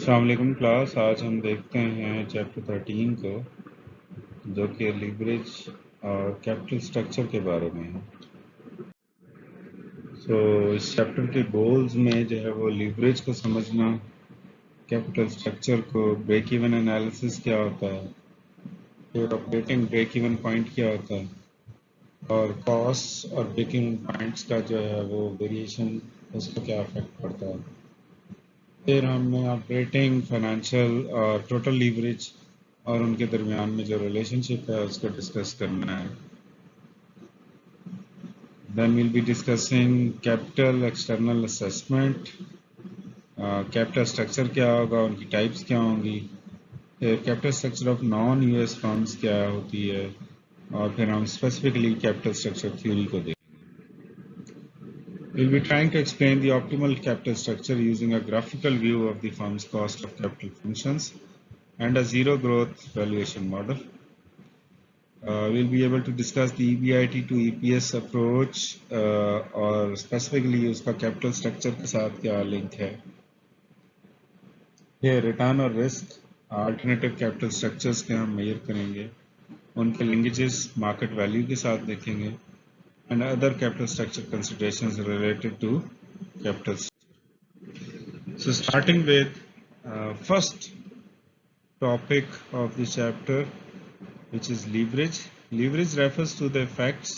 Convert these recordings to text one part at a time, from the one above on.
अस्सलाम वालेकुम क्लास। आज हम देखते हैं चैप्टर 13 को, जो कि लीवरेज और कैपिटल स्ट्रक्चर के बारे में है। इस चैप्टर के गोल्स में जो है वो लीवरेज को समझना, कैपिटल स्ट्रक्चर को, ब्रेक इवन एनालिसिस क्या होता है, फिर ऑपरेटिंग ब्रेक इवन पॉइंट क्या होता है, और कॉस्ट और ब्रेक इवन पॉइंट्स का जो है वो वेरिएशन, उसका क्या इफेक्ट पड़ता है। फिर हमने ऑपरेटिंग, फाइनेंशियल और टोटल लीवरेज और उनके दरमियान में जो रिलेशनशिप है उसको डिस्कस करना है। Then will be discussing capital external assessment, capital structure क्या होगा, उनकी टाइप्स क्या होंगी, फिर capital structure of non US firms क्या होती है, और फिर हम स्पेसिफिकली कैपिटल स्ट्रक्चर थ्योरी को देखेंगे। We'll be trying to explain the optimal capital structure using a graphical view of the firm's cost of capital functions and a zero growth valuation model. We'll be able to discuss the EBIT to EPS approach और specifically उसका capital structure के साथ क्या link है। ये return और risk, alternative capital structures के हम measure करेंगे, उनके linkages market value के साथ देखेंगे, and other capital structure considerations related to capital structure. So starting with first topic of the chapter, which is leverage. Leverage refers to the effects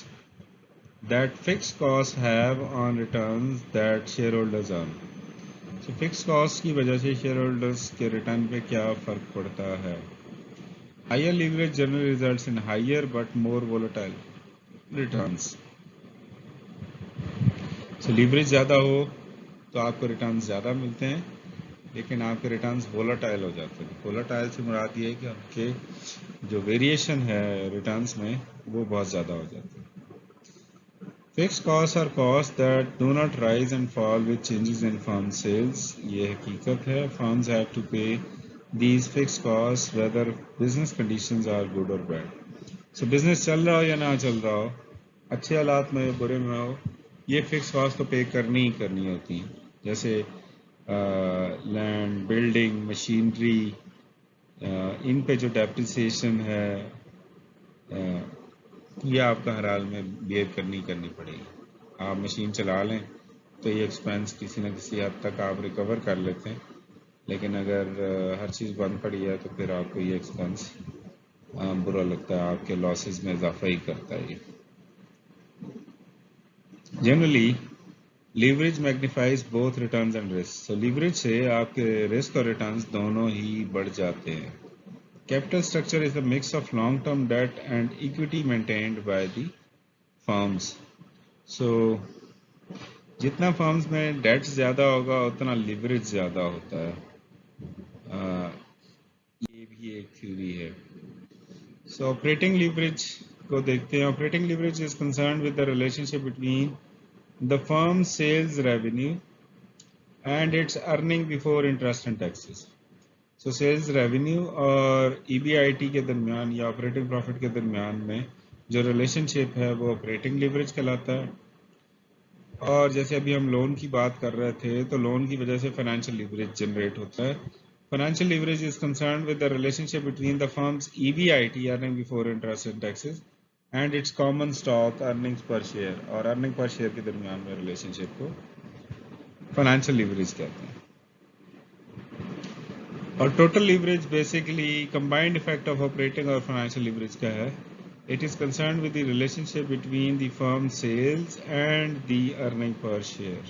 that fixed costs have on returns that shareholders earn. So fixed costs की वजह से shareholders के return पे क्या फर्क पड़ता है. Higher leverage generally results in higher but more volatile returns. So leverage ज़्यादा हो तो आपको returns ज़्यादा मिलते हैं, लेकिन आपके रिटर्न्स वोलाटाइल हो जाते हैं. वोलाटाइल से मुराद ये है कि आपके जो वेरिएशन है रिटर्न्स में वो बहुत ज़्यादा हो जाते हैं. Fixed cost are cost that do not rise and fall with changes in firm sales. ये हकीकत है. Firms have to pay these fixed cost whether business conditions are good और बैड. सो बिजनेस चल रहा हो या ना चल रहा हो, अच्छे हालात में बुरे में हो, ये फिक्स कॉस्ट तो पे करनी ही करनी होती हैं. जैसे लैंड, बिल्डिंग, मशीनरी, इन पे जो डेप्रिसिएशन है, ये आपका हर हाल में बेयर करनी पड़ेगी. आप मशीन चला लें तो ये एक्सपेंस किसी न किसी हद तक आप रिकवर कर लेते हैं, लेकिन अगर हर चीज़ बंद पड़ी है तो फिर आपको ये एक्सपेंस बुरा लगता है, आपके लॉसेस में इजाफा ही करता है. Generally leverage magnifies both returns and risk. So leverage से आपके रिस्क और रिटर्न्स दोनों ही बढ़ जाते हैं. Capital structure is a mix of long term debt and equity maintained by the firms. So जितना फर्म्स में डेट ज़्यादा होगा उतना लीवरेज ज़्यादा होता है. ये भी एक थ्योरी है. सो ऑपरेटिंग लीवरेज को देखते हैं. Operating leverage is concerned with the relationship between the firm's sales revenue and its earning before interest and taxes. So sales revenue और EBIT के दरमियान या ऑपरेटिंग प्रॉफिट के दरमियान में जो रिलेशनशिप है वो ऑपरेटिंग लीवरेज कहलाता है. और जैसे अभी हम लोन की बात कर रहे थे तो लोन की वजह से फाइनेंशियल लीवरेज जनरेट होता है. Financial leverage is concerned with the relationship between the firms EBIT, earning before interest and taxes, and it's common stock earnings पर शेयर, और अर्निंग पर शेयर के दरमियान में रिलेशनशिप को फाइनेंशियल लीवरेज कहते हैं. और total leverage basically combined effect of operating और फाइनेंशियल लीवरेज का है. It is concerned with the relationship between the firm sales and the earning per share.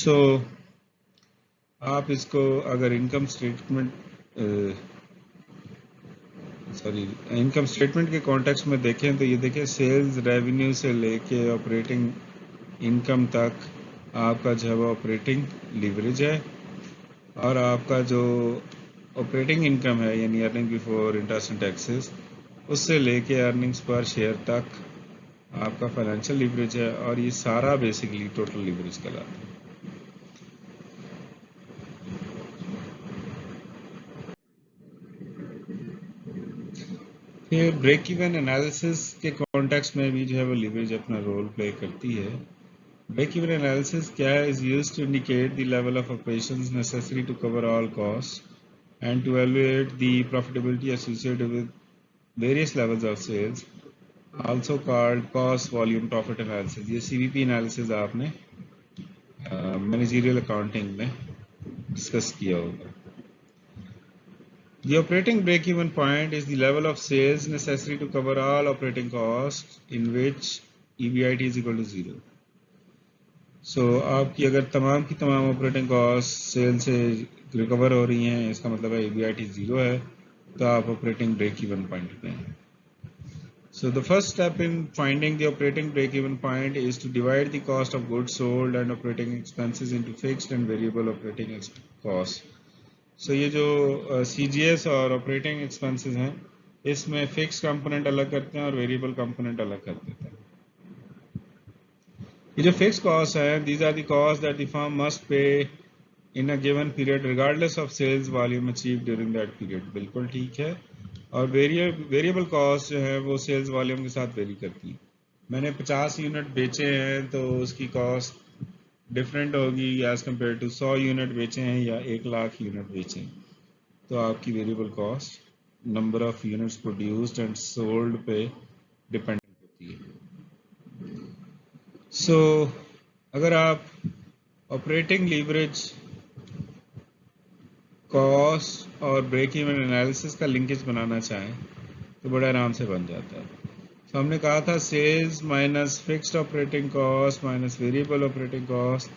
So आप इसको अगर इनकम स्टेटमेंट के कॉन्टेक्स्ट में देखें तो ये देखें, सेल्स रेवेन्यू से लेके ऑपरेटिंग इनकम तक आपका जो है वो ऑपरेटिंग लीवरेज है, और आपका जो ऑपरेटिंग इनकम है यानी earning before interest and taxes, उससे लेके अर्निंग्स पर शेयर तक आपका फाइनेंशियल लीवरेज है, और ये सारा बेसिकली टोटल लीवरेज कहलाता है. फिर ब्रेक इवन एनालिसिस के कॉन्टेक्स्ट में भी जो है वो लीवरेज अपना रोल प्ले करती है. Break-even analysis क्या है? Is used to indicate the level of operations necessary to cover all costs and to evaluate the profitability associated with various levels of sales, also called cost volume profit analysis. ये CVP analysis आपने managerial accounting में discuss किया होगा. The operating break-even point is the level of sales necessary to cover all operating costs in which EBIT is equal to 0. So आपकी अगर तमाम की तमाम ऑपरेटिंग कॉस्ट सेल से रिकवर हो रही हैं, इसका मतलब है EBIT 0 है, तो आप ऑपरेटिंग ब्रेक इवन पॉइंट पे हैं. So the first step in finding the operating break-even point is to divide the cost of goods sold and operating expenses into fixed and variable operating costs. So ये जो CGS और operating expenses हैं, इसमें fixed component अलग करते हैं और variable component अलग कर देते हैं. ये जो fixed costs हैं, these are the costs that the firm must pay in a given period regardless of sales volume achieved during that period. बिल्कुल ठीक है. और वेरिएबल कॉस्ट जो है वो सेल्स वॉल्यूम के साथ वेरी करती है. मैंने 50 यूनिट बेचे हैं तो उसकी कॉस्ट डिफरेंट होगी एज कम्पेयर टू 100 यूनिट बेचे हैं या 1 लाख यूनिट बेचे हैं, तो आपकी variable cost number of units produced and sold पे डिपेंडेंट होती है. सो अगर आप ऑपरेटिंग लीवरेज, कॉस्ट और ब्रेक इवन एनालिसिस का लिंकेज बनाना चाहें तो बड़ा आराम से बन जाता है. तो हमने कहा था sales minus fixed operating cost minus variable operating cost,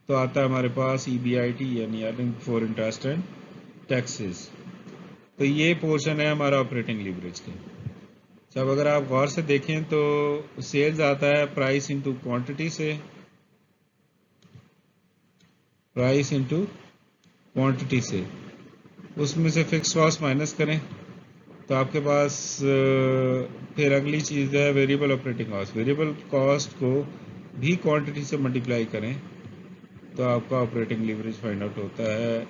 तो आता है हमारे पास EBIT यानी earning before interest and taxes. तो ये पोर्शन है हमारा ऑपरेटिंग लीवरेज का. जब अगर आप गौर से देखें तो सेल्स आता है प्राइस इनटू क्वांटिटी से, प्राइस इनटू क्वांटिटी से, उसमें से फिक्स कॉस्ट माइनस करें तो आपके पास फिर अगली चीज़ है variable operating cost. Variable cost को भी क्वांटिटी से मल्टीप्लाई करें तो आपका ऑपरेटिंग लीवरेज फाइंड आउट होता है,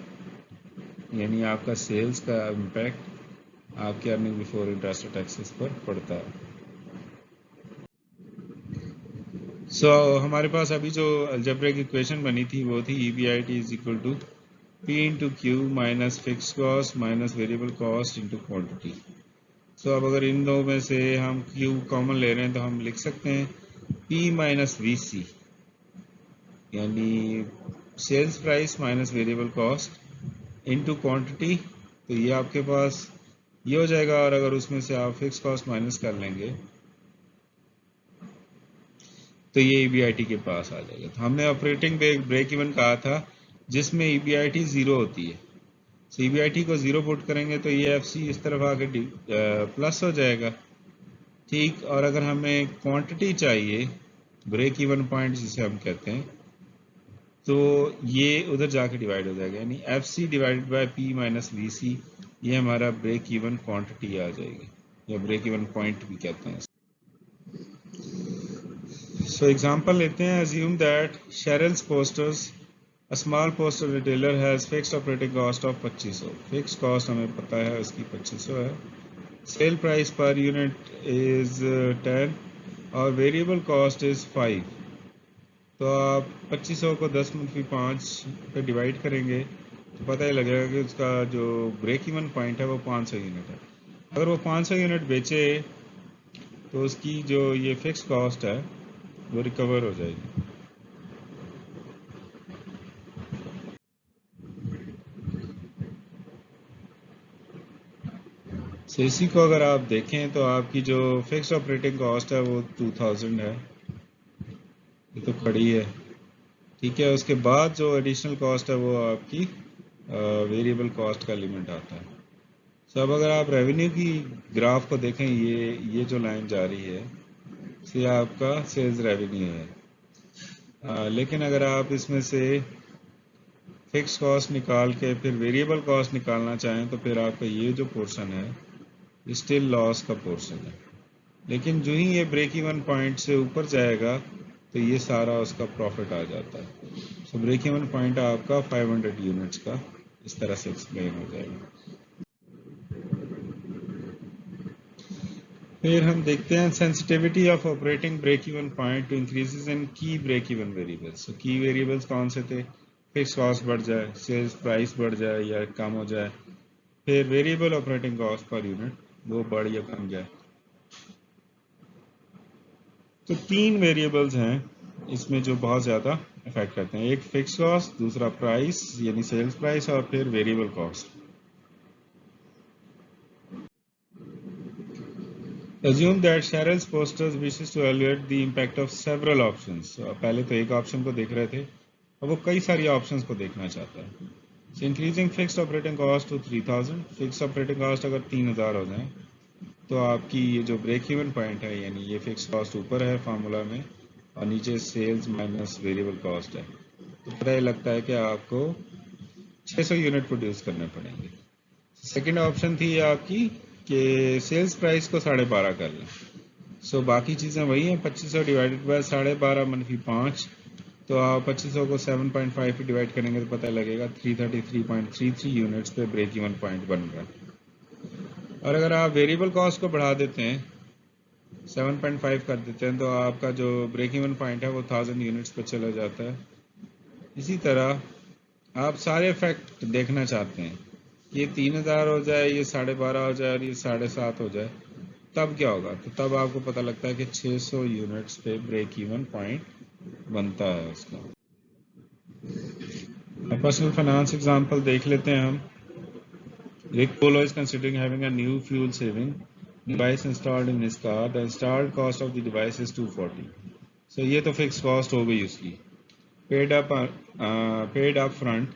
यानी आपका सेल्स का इम्पैक्ट आपके अर्निंग बिफोर इंटरेस्ट और टैक्सेस पर पड़ता है. सो हमारे पास अभी जो अलजेब्रिक इक्वेशन बनी थी वो थी EBIT is equal to P into Q minus fix cost minus variable cost into quantity. So अब अगर इन दो में से हम Q कॉमन ले रहे हैं तो हम लिख सकते हैं P माइनस VC यानी sales price minus variable cost into quantity. तो ये आपके पास ये हो जाएगा, और अगर उसमें से आप फिक्स कॉस्ट माइनस कर लेंगे तो ये EBIT के पास आ जाएगा. तो हमने ऑपरेटिंग ब्रेक इवन कहा था जिसमें EBIT 0 होती है. तो EBIT को 0 पुट करेंगे तो ये FC इस तरफ आके प्लस हो जाएगा. ठीक, और अगर हमें क्वांटिटी चाहिए ब्रेक इवन पॉइंट जिसे हम कहते हैं, तो ये उधर जाके डिवाइड हो जाएगा, यानी FC divided by P minus VC, ये हमारा ब्रेक इवन क्वांटिटी आ जाएगी या ब्रेक इवन पॉइंट भी कहते हैं. सो एग्जांपल लेते हैं. assume that Cheryl's posters, a small poster retailer has fixed operating cost of 2500. fixed cost हमें पता है उसकी 2500 है. Sale price per unit is 10 और वेरिएबल कॉस्ट इज 5. तो आप 2500 को 10 मुनफी 5 पे डिवाइड करेंगे तो पता ही लगेगा कि उसका जो ब्रेक इवन पॉइंट है वो 500 यूनिट है. अगर वो 500 यूनिट बेचे तो उसकी जो ये फिक्स कॉस्ट है वो रिकवर हो जाएगी. सो इसी को अगर आप देखें तो आपकी जो फिक्स ऑपरेटिंग कॉस्ट है वो 2000 है, ये तो खड़ी है. ठीक है, उसके बाद जो एडिशनल कॉस्ट है वो आपकी वेरिएबल कॉस्ट का एलिमेंट आता है. सो अब अगर आप रेवेन्यू की ग्राफ को देखें, ये जो लाइन जा रही है ये आपका सेल्स रेवेन्यू है. लेकिन अगर आप इसमें से फिक्स कॉस्ट निकाल के फिर वेरिएबल कॉस्ट निकालना चाहें तो फिर आपका ये जो पोर्शन है स्टिल लॉस का पोर्शन है. लेकिन जो ही ये ब्रेक इवन पॉइंट से ऊपर जाएगा तो ये सारा उसका प्रॉफिट आ जाता है. सो ब्रेक इवन पॉइंट आपका 500 यूनिट्स का इस तरह से एक्सप्लेन हो जाएगा. फिर हम देखते हैं sensitivity of operating break even point to increases in key break even variables. तो की वेरिएबल्स कौन से थे? फिक्स कॉस्ट बढ़ जाए, सेल्स प्राइस बढ़ जाए या कम हो जाए, फिर variable operating cost per unit वो बढ़ या कम जाए। तो तीन वेरिएबल्स हैं इसमें जो बहुत ज़्यादा इफेक्ट करते हैं, एक फिक्स कॉस्ट, दूसरा प्राइस यानी सेल्स प्राइस, और फिर variable cost. Assume that Cheryl's posters wishes to evaluate the impact of several options. So, पहले तो एक ऑप्शन को देख रहे थे, अब वो कई सारी ऑप्शंस को देखना चाहता है। So, increasing fixed operating cost to 3000, fix operating cost अगर 3000 हो जाए तो आपकी ये जो ब्रेक इवन पॉइंट है, यानी ये फिक्स कॉस्ट ऊपर है फार्मूला में और नीचे सेल्स माइनस वेरिएबल कॉस्ट है, तो पता ये लगता है कि आपको 600 यूनिट प्रोड्यूस करने पड़ेंगे। सेकंड ऑप्शन थी आपकी कि सेल्स प्राइस को 12.5 कर लें। सो बाकी चीज़ें वही हैं, 2500 डिवाइडेड बाय 12.5 मनफी 5, तो आप 2500 को 7.5 पे डिवाइड करेंगे तो पता लगेगा 333.33 यूनिट्स पे ब्रेक इवन पॉइंट बन रहा है। और अगर आप वेरिएबल कॉस्ट को बढ़ा देते हैं, 7.5 कर देते हैं, तो आपका जो ब्रेक इवन पॉइंट है वो 1000 यूनिट्स पे चला जाता है। इसी तरह आप सारे फैक्ट देखना चाहते हैं, ये 3000 हो जाए, ये 12.5 हो जाए और ये 7.5 हो जाए, तब क्या होगा? तो तब आपको पता लगता है कि 600 यूनिट्स पे ब्रेक इवन पॉइंट बनता है उसका। पर्सनल फाइनेंस एग्जांपल देख लेते हैं हम। Rick Polo is considering having a new fuel saving device installed in his car. The installed cost of the device is 240. So ये तो फिक्स कॉस्ट हो गई उसकी, paid up front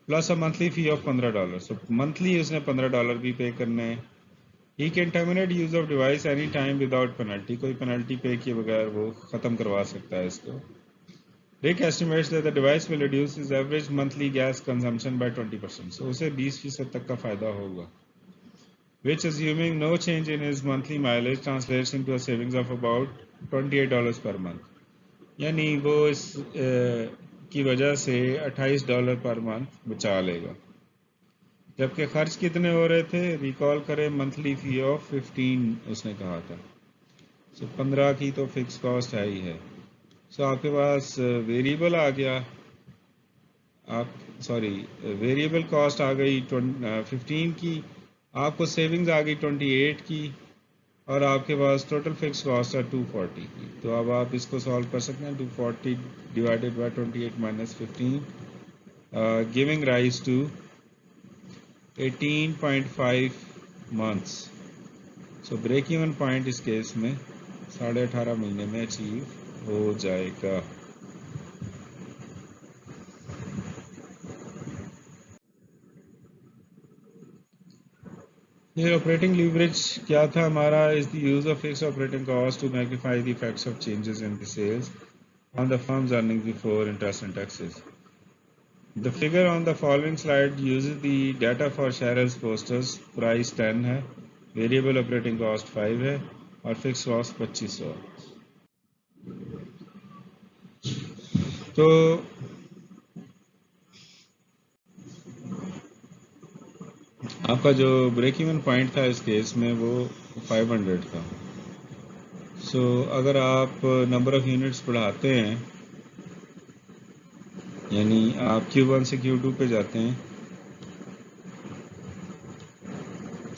plus a monthly fee of $15। So monthly उसने $15 भी पे करने हैं। He can terminate use of device any time without penalty. कोई पेनल्टी पे किए बगैर वो ख़त्म करवा सकता है इसको। Rick estimates that the device will reduce his average monthly gas consumption by 20%. So उसे 20% तक का फायदा होगा। Which, assuming no change in his monthly mileage, translates into a savings of about $28 per month. यानी वो इस की वजह से $28 पर मंथ बचा लेगा। जबकि खर्च कितने हो रहे थे? रिकॉल करें, मंथली फी ऑफ 15 उसने कहा था। सो 15 की तो फिक्स कॉस्ट है ही है। सो आपके पास वेरिएबल आ गया, आप सॉरी वेरिएबल कॉस्ट आ गई 15 की, आपको सेविंग्स आ गई 28 की, और आपके पास टोटल फिक्स कॉस्ट है 240 की। तो अब आप इसको सॉल्व कर सकते हैं, 240 डिवाइडेड बाय 28 माइनस 15, giving rise to 18.5 months. So break even point इस केस में 18.5 महीने में अचीव हो जाएगा। ये ऑपरेटिंग लीवरेज क्या था हमारा? Is the use of fixed operating cost to magnify the effects of changes in the sales on the firms earning before interest and taxes. The figure on the following slide uses the data for Cheryl's Posters. Price 10 है, variable operating cost 5 है और fix cost 2500। तो आपका जो break even point था इस case में वो 500 था। सो अगर आप नंबर ऑफ यूनिट्स बढ़ाते हैं, यानी आप Q1 से Q2 पे जाते हैं,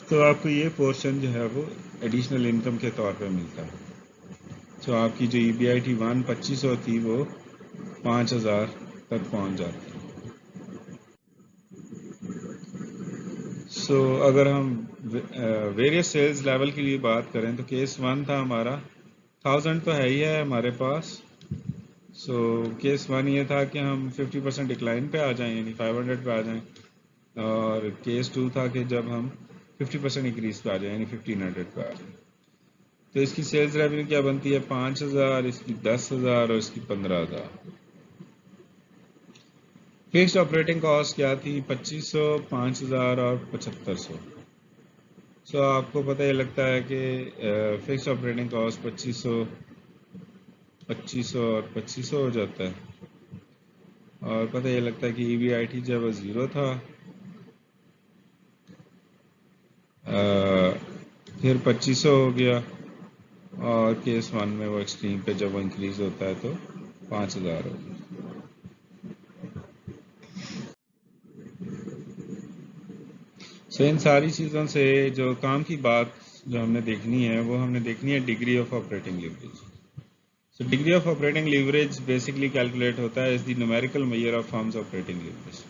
तो आपको ये पोर्शन जो है वो एडिशनल इनकम के तौर पे मिलता है। सो आपकी जो EBIT 2500 थी वो 5000 तक पहुंच जाती है। सो अगर हम वेरियस सेल्स लेवल के लिए बात करें तो केस 1 था हमारा 1000 तो है ही है हमारे पास। सो केस 1 ये था कि हम 50% डिक्लाइन पे आ जाएं, यानी 500 पे आ जाएं, और केस 2 था कि जब हम 50% इंक्रीज पे आ जाएं, यानी 1500 पे आ जाएं। तो इसकी सेल्स रेवेन्यू क्या बनती है? 5000, इसकी 10,000 और इसकी 15,000। फिक्स्ड ऑपरेटिंग कॉस्ट क्या थी? 2500, 5000 और 7500। सो आपको पता ही लगता है कि फिक्स्ड ऑपरेटिंग कॉस्ट 2500 और 2500 हो जाता है, और पता ये लगता है कि EBIT जब वो 0 था, फिर 2500 हो गया, और केस 1 में वो एक्सट्रीम पे जब वो इंक्रीज होता है तो 5000 हो गया। सो इन सारी चीज़ों से जो काम की बात जो हमने देखनी है वो हमने देखनी है degree of operating leverage. So degree of operating leverage basically calculate होता है is the numerical measure of firms operating leverage.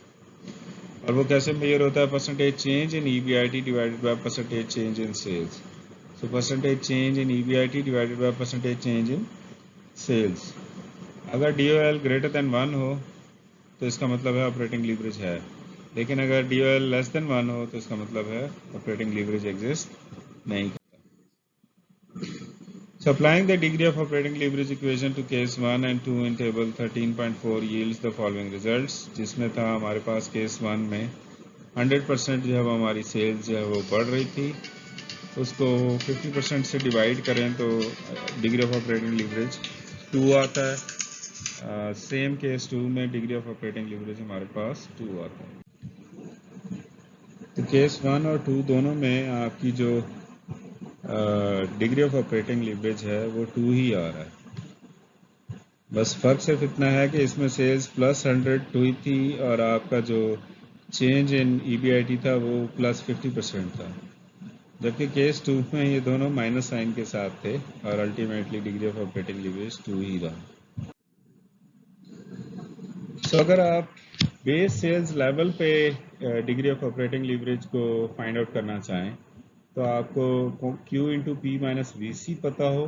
और वो कैसे मेजर होता है? Percentage change in EBIT divided by percentage change in sales. So percentage change in EBIT divided by percentage change in sales. अगर DOL greater than 1 हो तो इसका मतलब है ऑपरेटिंग लीवरेज है, लेकिन अगर DOL लेस देन 1 हो तो इसका मतलब है ऑपरेटिंग लीवरेज एग्जिस्ट नहीं। So applying the degree of operating leverage equation to case 1 and 2 in table 13.4 yields the following results, जिसमें था हमारे पास केस 1 में 100% जब हमारी सेल्स जो है वो बढ़ रही थी उसको 50% से डिवाइड करें तो डिग्री ऑफ ऑपरेटिंग लीवरेज 2 आता है। सेम केस 2 में डिग्री ऑफ ऑपरेटिंग लीवरेज हमारे पास 2 आता है। तो केस 1 और 2 दोनों में आपकी जो डिग्री ऑफ ऑपरेटिंग लीवरेज है वो 2 ही आ रहा है। बस फर्क सिर्फ इतना है कि इसमें सेल्स प्लस 100 हुई थी और आपका जो चेंज इन ईबीआईटी था वो प्लस 50% था, जबकि केस 2 में ये दोनों माइनस साइन के साथ थे और ultimately degree of operating leverage 2 ही रहा। सो अगर आप बेस सेल्स लेवल पे डिग्री ऑफ ऑपरेटिंग लीवरेज को फाइंड आउट करना चाहें तो आपको Q into P minus V C पता हो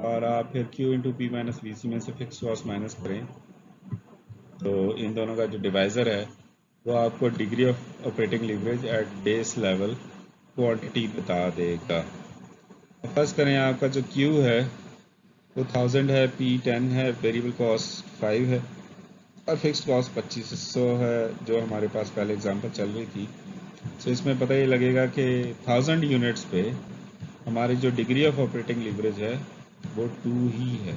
और आप फिर Q into P minus V C में से फिक्स कॉस्ट माइनस करें तो इन दोनों का जो डिवाइज़र है वो आपको degree of operating leverage at base level quantity बता देगा। फर्स्ट करें आपका जो Q है वो 1000 है, P 10 है, वेरिएबल कॉस्ट 5 है और फिक्स्ड कॉस्ट 2500 है जो हमारे पास पहले एग्जांपल चल रही थी। तो इसमें पता ये लगेगा कि 1000 यूनिट्स पे हमारी जो डिग्री ऑफ ऑपरेटिंग लीवरेज है वो 2 ही है।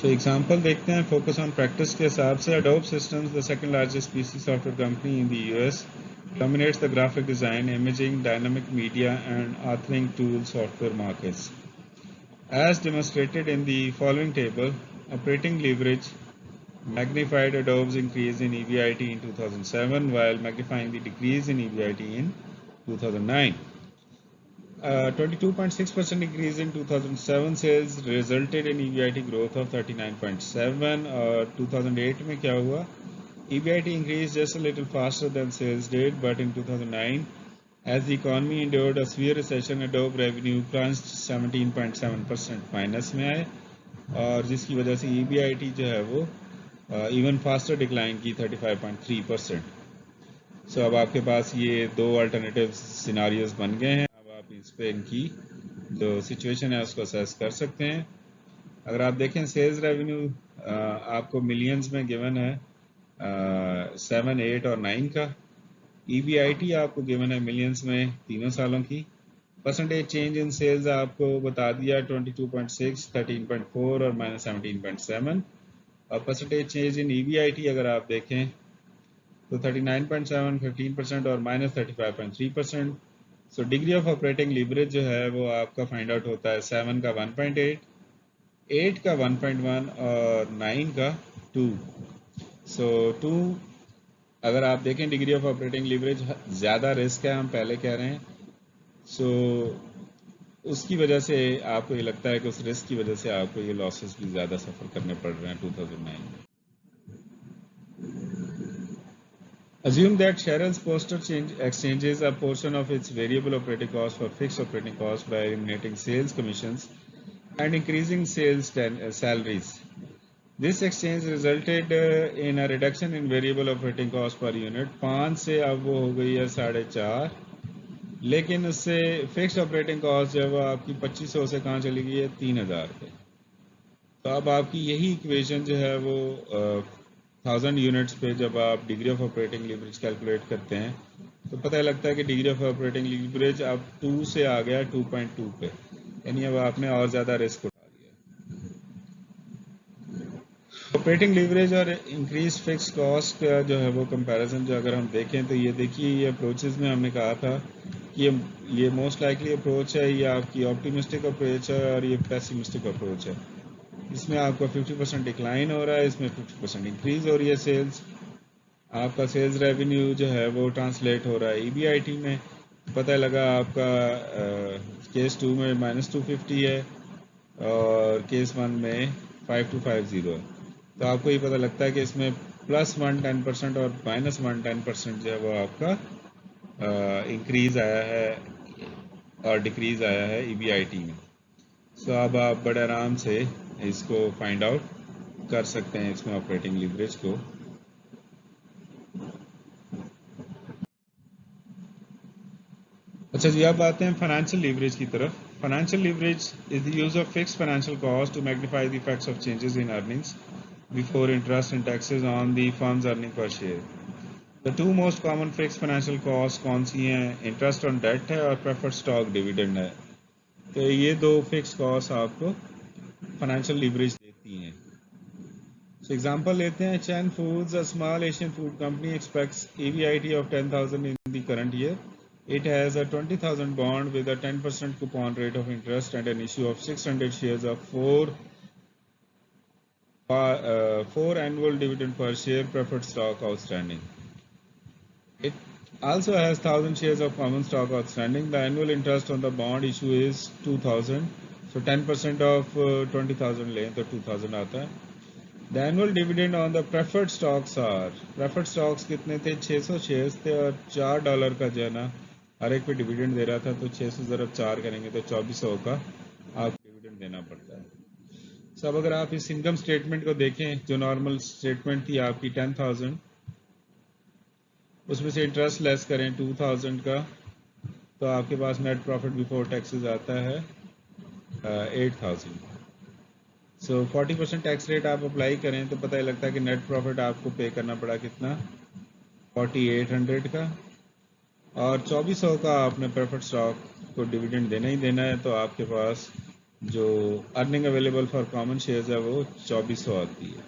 सो एग्जांपल देखते हैं फोकस ऑन प्रैक्टिस के हिसाब से। Adobe Systems, the second largest PC software company in the US, dominates the graphic design, imaging, dynamic media, and authoring tool software markets. As demonstrated in the following table, operating leverage magnified Adobe's increase in EBIT in 2007 while magnifying the decrease in EBIT in 2009. 22.6% increase in 2007 sales resulted in EBIT growth of 39.7 और 2008 में क्या हुआ? EBIT increased just a little faster than sales did, but in 2009 as the economy endured a severe recession, Adobe revenue plunged 17.7% minus में आए और जिसकी वजह से EBIT जो है वो इवन फास्टर डिक्लाइन की 35.3%। सो अब आपके पास ये दो अल्टरनेटिव सिनारियोज बन गए हैं। अब आप इस पे इनकी जो सिचुएशन है उसको असेस कर सकते हैं। अगर आप देखें सेल्स रेवेन्यू आपको मिलियंस में गिवन है 7, 8 और 9 का। EBIT आपको गिवन है मिलियंस में तीनों सालों की। परसेंटेज चेंज इन सेल्स आपको बता दिया 22.6, 13.4 और -17.7 और परसेंटेज चेंज इन EBIT अगर आप देखें तो 39.7, 15% और -35.3%। सो डिग्री ऑफ ऑपरेटिंग लीवरेज जो है वो आपका फाइंड आउट होता है 7 का 1.8, 8 का 1.1 और 9 का 2। सो 2 अगर आप देखें डिग्री ऑफ ऑपरेटिंग लीवरेज ज़्यादा रिस्क है, हम पहले कह रहे हैं। सो उसकी वजह से आपको ये लगता है कि उस रिस्क की वजह से आपको ये लॉसेस भी ज़्यादा सफ़र करने पड़ रहे हैं 2009 में। Assume that Cheryl's Poster exchanges a portion of its variable operating cost for fixed operating cost by eliminating sales commissions and increasing sales salaries. This exchange resulted in a reduction in variable operating cost per unit 5 से अब वो हो गई है 4.5, लेकिन उससे fixed operating cost जब आपकी 2500 से कहाँ चली गई है 3000 पे। तो अब आपकी यही इक्वेशन जो है वो 1000 यूनिट्स पे जब आप degree of operating leverage calculate करते हैं तो पता लगता है कि डिग्री ऑफ ऑपरेटिंग लीवरेज अब 2 से आ गया 2.2 पे, यानी अब आपने और ज़्यादा रिस्क उठा लिया। ऑपरेटिंग लीवरेज और इंक्रीज फिक्स कॉस्ट का जो है वो कंपैरिजन जो अगर हम देखें तो ये देखिए, ये अप्रोचेस में हमने कहा था कि ये मोस्ट लाइकली अप्रोच है, ये आपकी ऑप्टिमिस्टिक अप्रोच है और ये पेसिमिस्टिक अप्रोच है। इसमें आपका 50% डिक्लाइन हो रहा है, इसमें 50% इंक्रीज हो रही है सेल्स। आपका सेल्स रेवेन्यू जो है वो ट्रांसलेट हो रहा है ईबीआईटी में। पता लगा आपका केस 2 में -250 है और केस 1 में 5250 है। तो आपको ये पता लगता है कि इसमें +1 10% और -1 10% जो है वो आपका इंक्रीज आया है और डिक्रीज आया है ईबीआईटी में। सो अब आप बड़े आराम से इसको फाइंड आउट कर सकते हैं, इसमें ऑपरेटिंग लीवरेज को। अच्छा जी, अब आते हैं फाइनेंशियल लीवरेज की तरफ। Financial leverage is the use of fixed financial cost to magnify the effects of changes in earnings before interest and taxes on the firms earning per share. The two most common fixed financial cost कौन सी हैं? Interest on date है और preferred stock dividend है। तो ये दो fix cost आपको फाइनेंशियल लीवरेज देती हैं। So example लेते हैं, Chen Foods, a small Asian food company, expects EBIT of 10,000 in the current year. It has a 20,000 bond with a 10% coupon rate of interest and an issue of 600 shares of 4 annual dividend per share preferred stock outstanding. It also has 1,000 shares of common stock outstanding. The annual interest on the bond issue is 2,000. So 10% of 20,000 लें तो 2,000 आता है. The annual dividend on the preferred stocks are, preferred stocks कितने थे? 600 shares थे और $4 का जो है ना हर एक पे डिविडेंड दे रहा था, तो 600 ज़रब 4 करेंगे तो 2400 का आपको डिविडेंड देना पड़ता है। सब अगर आप इस इनकम स्टेटमेंट को देखें, जो नॉर्मल स्टेटमेंट थी आपकी 10,000, उसमें से इंटरेस्ट लेस करें 2,000 का, तो आपके पास नेट प्रॉफिट बिफोर टैक्सेस आता है 8,000। सो 40% टैक्स रेट आप अप्लाई करें तो पता ही लगता है कि नेट प्रॉफिट आपको पे करना पड़ा कितना, 4800 का, और 2400 का आपने प्रेफर्ड स्टॉक को डिविडेंड देना ही देना है। तो आपके पास जो earning available for common shares है वो 2400 आती है।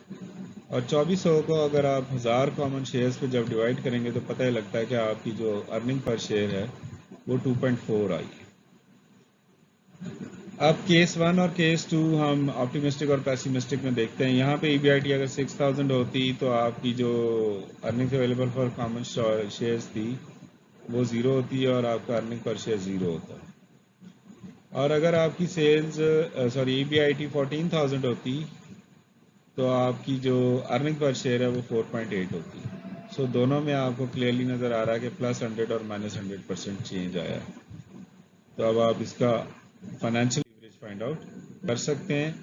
और 2400 को अगर आप 1000 कॉमन शेयर्स पे जब डिवाइड करेंगे तो पता ही लगता है कि आपकी जो अर्निंग पर शेयर है वो 2.4 आई है। अब केस 1 और केस 2 हम ऑप्टिमिस्टिक और पेसिमिस्टिक में देखते हैं। यहाँ पे ईबीआईटी अगर 6000 होती तो आपकी जो earning available for common shares थी वो 0 होती और आपका अर्निंग पर शेयर 0 होता। और अगर आपकी सेल्स ईबीआईटी 14,000 होती तो आपकी जो अर्निंग पर शेयर है वो 4.8 होती। सो दोनों में आपको क्लियरली नज़र आ रहा है कि +100 और -100% चेंज आया है। तो अब आप इसका फाइनेंशियल लीवरेज फाइंड आउट कर सकते हैं।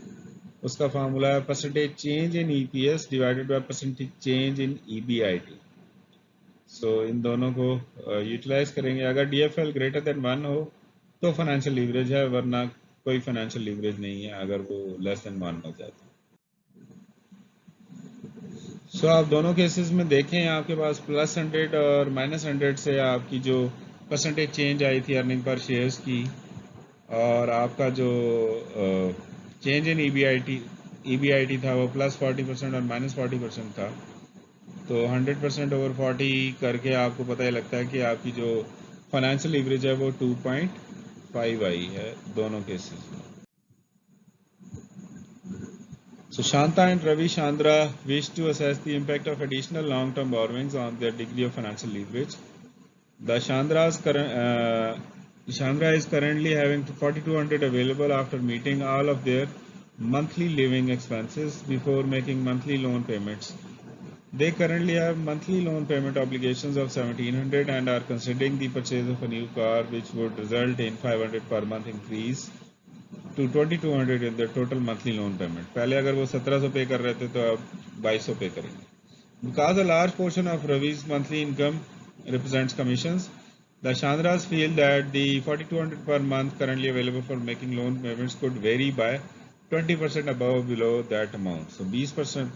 उसका फार्मूला है percentage change in EPS divided by percentage change in EBIT. So इन दोनों को यूटिलाइज करेंगे। अगर डीएफएल ग्रेटर देन 1 हो तो फाइनेंशियल लीवरेज है, वरना कोई फाइनेंशियल लीवरेज नहीं है अगर वो लेस देन 1 हो जाता है। सो आप दोनों केसेस में देखें, आपके पास +100 और -100 से आपकी जो परसेंटेज चेंज आई थी अर्निंग पर शेयर्स की, और आपका जो चेंज इन ईबीआईटी था वो +40% और -40% था। तो 100% ओवर 40 करके आपको पता ही लगता है कि आपकी जो फाइनेंशियल लीवरेज है वो 2.5 आई है दोनों केसेस में। So Shanta and Ravi Chandra wish to assess the impact of additional long-term borrowings on their degree of financial leverage. The Chandra is currently having 4,200 available after meeting all of their monthly living expenses before making monthly loan payments. They currently have monthly loan payment obligations of 1,700 and are considering the purchase of a new car, which would result in 500 per month increase to 2,200 in the total monthly loan payment. पहले अगर वो 1,700 पे कर रहे थे तो अब 2,200 पे करेंगे. Because a large portion of Ravi's monthly income represents commissions, the Chandras feel that the 4,200 per month currently available for making loan payments could vary by 20% above below that amount. So 20%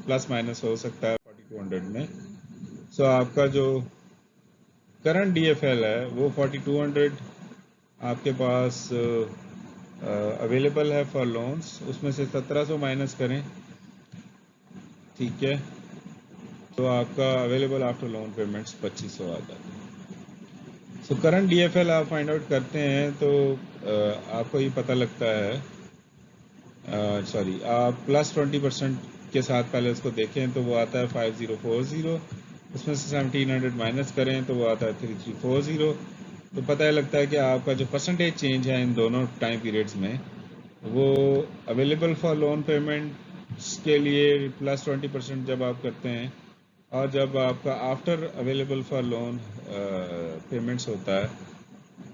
plus minus हो सकता है 4,200 में. So आपका जो current DFL है वो 4,200 आपके पास available है फॉर लोन्स, उसमें से 1,700 माइनस करें ठीक है, तो आपका अवेलेबल आफ्टर लोन पेमेंट्स 2500 आ जाता है। सो करंट DFL आप फाइंड आउट करते हैं तो आपको ये पता लगता है, सॉरी, आप प्लस 20% के साथ पहले उसको देखें तो वो आता है 5040, उसमें से 1700 माइनस करें तो वो आता है 3340। तो पता लगता है कि आपका जो परसेंटेज चेंज है इन दोनों टाइम पीरियड्स में, वो अवेलेबल फॉर लोन पेमेंट्स के लिए प्लस 20% जब आप करते हैं, और जब आपका after available for loan payments होता है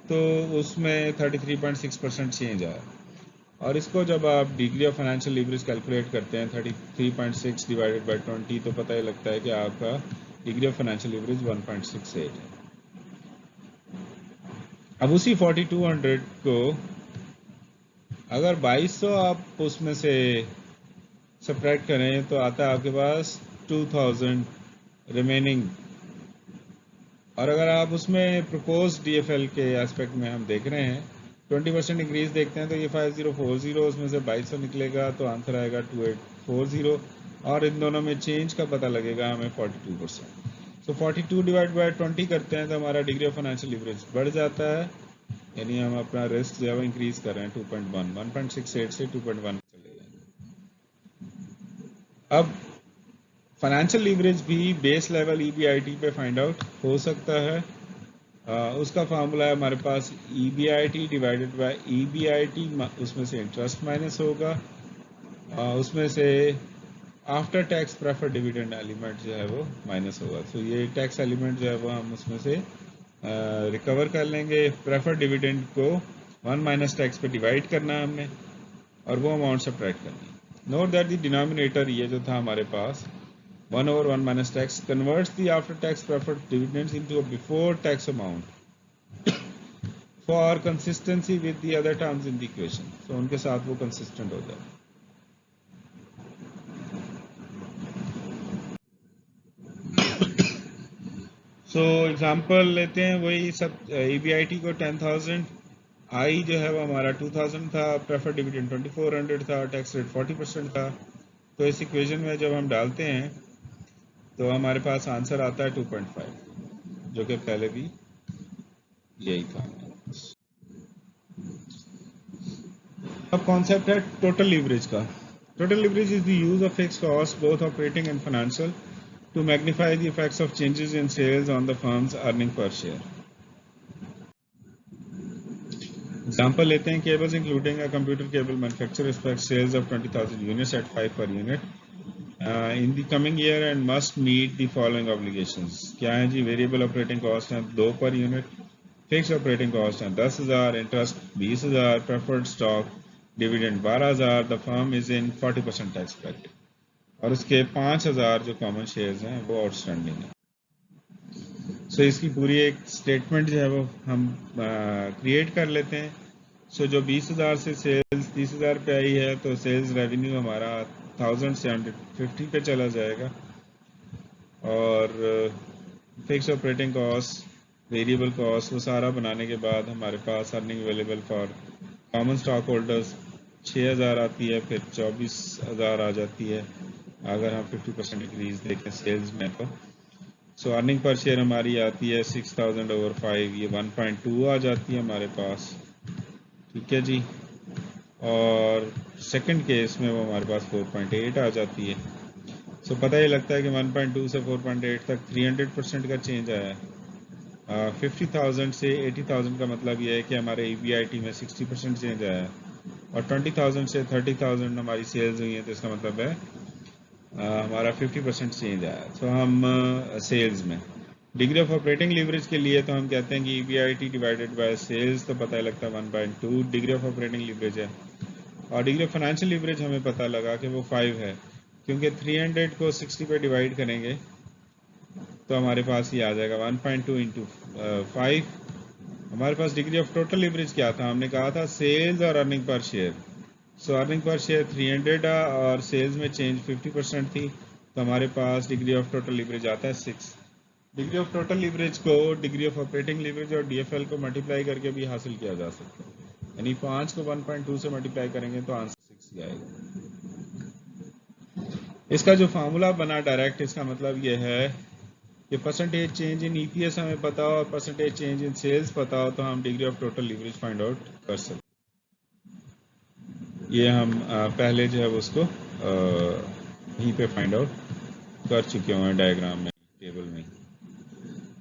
तो उसमें 33.6% चेंज आया। और इसको जब आप degree of financial leverage calculate करते हैं 33.6 डिवाइडेड बाय 20, तो पता ही लगता है कि आपका डिग्री ऑफ फाइनेंशियल लीवरेज 1.68 है। अब उसी 4200 को अगर 2200 आप उसमें से सब्ट्रैक्ट करें तो आता है आपके पास 2000 रिमेनिंग। और अगर आप उसमें प्रपोज DFL के एस्पेक्ट में हम देख रहे हैं 20% इंक्रीज देखते हैं तो ये 5040, उसमें से 2200 निकलेगा तो आंसर आएगा 2840, और इन दोनों में चेंज का पता लगेगा हमें 42%। तो 42 डिवाइड बाय 20 करते हैं तो हमारा डिग्री ऑफ फाइनेंशियल लीवरेज बढ़ जाता है, यानी हम अपना रिस्क जो है इंक्रीज कर रहे हैं 2.1, 1.68 से 2.1 चले जाएंगे। अब फाइनेंशियल लीवरेज भी बेस लेवल EBIT पे फाइंड आउट हो सकता है। उसका फार्मूला है हमारे पास EBIT डिवाइडेड बाय EBIT, उसमें से इंटरेस्ट माइनस होगा, उसमें से after tax preferred dividend element जो है वो माइनस होगा। तो ये टैक्स एलिमेंट जो है वो हम उसमें से रिकवर कर लेंगे। प्रेफर्ड डिविडेंड को 1 माइनस टैक्स पे डिवाइड करना है हमने, और वो अमाउंट सब्ट्रैक्ट करनी है। नोट दैट द डिनोमिनेटर ये जो था हमारे पास 1/1 minus tax converts the after tax preferred dividends into a before tax amount for consistency with the other terms in the equation. So उनके साथ वो consistent हो जाए। So एग्जाम्पल लेते हैं, वही सब EBIT को 10,000, I जो है वो हमारा 2000 था, प्रेफर्ड डिविडेंड 2400 था, टैक्स रेट 40% था। तो इस इक्वेशन में जब हम डालते हैं तो हमारे पास आंसर आता है 2.5, जो कि पहले भी यही था। अब कॉन्सेप्ट है टोटल लीवरेज का। Total leverage is the use of fixed cost both operating and financial to magnify the effects of changes in sales on the firms earning per share. Example लेते हैं, cables including a computer cable manufacture expect sales of 20,000 units at 5 per unit in the coming year and must meet the following obligations. क्या है जी? Variable operating cost है 2 per unit, fix operating cost है 10,000, interest 20,000, preferred stock dividend 12,000, the firm is in 40% tax bracket, और उसके 5,000 जो common shares हैं वो outstanding है। सो इसकी पूरी एक स्टेटमेंट जो है वो हम क्रिएट कर लेते हैं। सो जो 20,000 से सेल्स 30,000 पे आई है तो सेल्स रेवेन्यू हमारा 1000 से 150 पे चला जाएगा, और fix operating cost, variable cost, वो सारा बनाने के बाद हमारे पास earning available for common stock holders 6,000 आती है, फिर 24,000 आ जाती है अगर हम 50% इंक्रीज देखें सेल्स में। तो सो अर्निंग पर शेयर हमारी आती है 6,000/5, ये 1.2 आ जाती है हमारे पास। ठीक है जी, और सेकंड केस में वो हमारे पास 4.8 आ जाती है। सो पता ही लगता है कि 1.2 से 4.8 तक 300% का चेंज आया है। 50,000 से 80,000 का मतलब ये है कि हमारे EBIT में 60% चेंज आया है, और 20,000 से 30,000 हमारी सेल्स हुई है, तो इसका मतलब है हमारा 50% चेंज आया। तो हम सेल्स में डिग्री ऑफ ऑपरेटिंग लीवरेज के लिए तो हम कहते हैं कि EBIT डिवाइडेड बाय सेल्स, तो पता लगता है 1/2 डिग्री ऑफ ऑपरेटिंग लीवरेज है। और डिग्री ऑफ फाइनेंशियल लीवरेज हमें पता लगा कि वो 5 है, क्योंकि 300 को 60 पे डिवाइड करेंगे तो हमारे पास ये आ जाएगा 1.2 इंटू 5। हमारे पास डिग्री ऑफ टोटल लीवरेज क्या था? हमने कहा था सेल्स और अर्निंग पर शेयर। सो अर्निंग पर शेयर 300 और सेल्स में चेंज 50% थी, तो हमारे पास डिग्री ऑफ टोटल लीवरेज आता है 6। डिग्री ऑफ टोटल लीवरेज को डिग्री ऑफ ऑपरेटिंग लीवरेज और DFL को मल्टीप्लाई करके भी हासिल किया जा सकता है, यानी 5 को 1.2 से मल्टीप्लाई करेंगे तो आंसर 6 ही आएगा। इसका जो फार्मूला बना डायरेक्ट, इसका मतलब ये है कि परसेंटेज चेंज इन ईपीएस हमें पता हो और परसेंटेज चेंज इन सेल्स पता हो तो हम degree of total leverage find out कर सकते। ये हम पहले जो है उसको यहीं पे फाइंड आउट कर चुके हुए हैं डायग्राम में, टेबल में।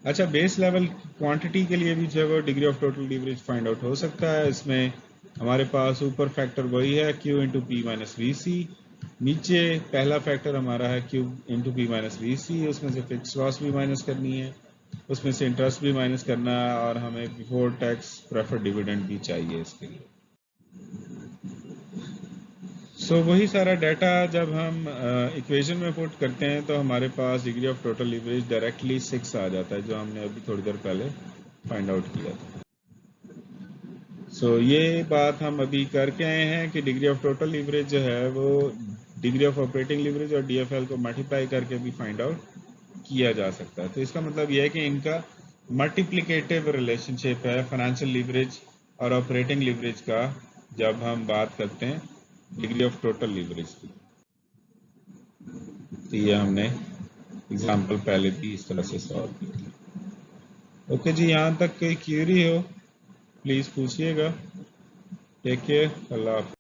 अच्छा, बेस लेवल क्वांटिटी के लिए भी जो है वो degree of total leverage find out हो सकता है। इसमें हमारे पास ऊपर फैक्टर वही है Q into P minus V C, नीचे पहला फैक्टर हमारा है Q into P minus V C, उसमें से फिक्स कॉस्ट भी माइनस करनी है, उसमें से इंटरेस्ट भी माइनस करना है, और हमें बिफोर टैक्स प्रेफर्ड डिविडेंड भी चाहिए इसके लिए। वही सारा डाटा जब हम इक्वेशन में पुट करते हैं तो हमारे पास degree of total leverage directly 6 आ जाता है, जो हमने अभी थोड़ी देर पहले फाइंड आउट किया था। ये बात हम अभी करके आए हैं कि डिग्री ऑफ टोटल लीवरेज जो है वो डिग्री ऑफ ऑपरेटिंग लीवरेज और डीएफएल को मल्टीप्लाई करके भी फाइंड आउट किया जा सकता है। तो इसका मतलब यह है कि इनका मल्टीप्लिकेटिव रिलेशनशिप है फाइनेंशियल लीवरेज और ऑपरेटिंग लीवरेज का, जब हम बात करते हैं डिग्री ऑफ टोटल लीवरेज की। तो ये हमने एग्जाम्पल पहले भी इस तरह से सॉल्व किया। ओके जी, यहाँ तक कोई क्वेरी हो प्लीज़ पूछिएगा। टेक केयर, अल्लाह हाफ़िज़।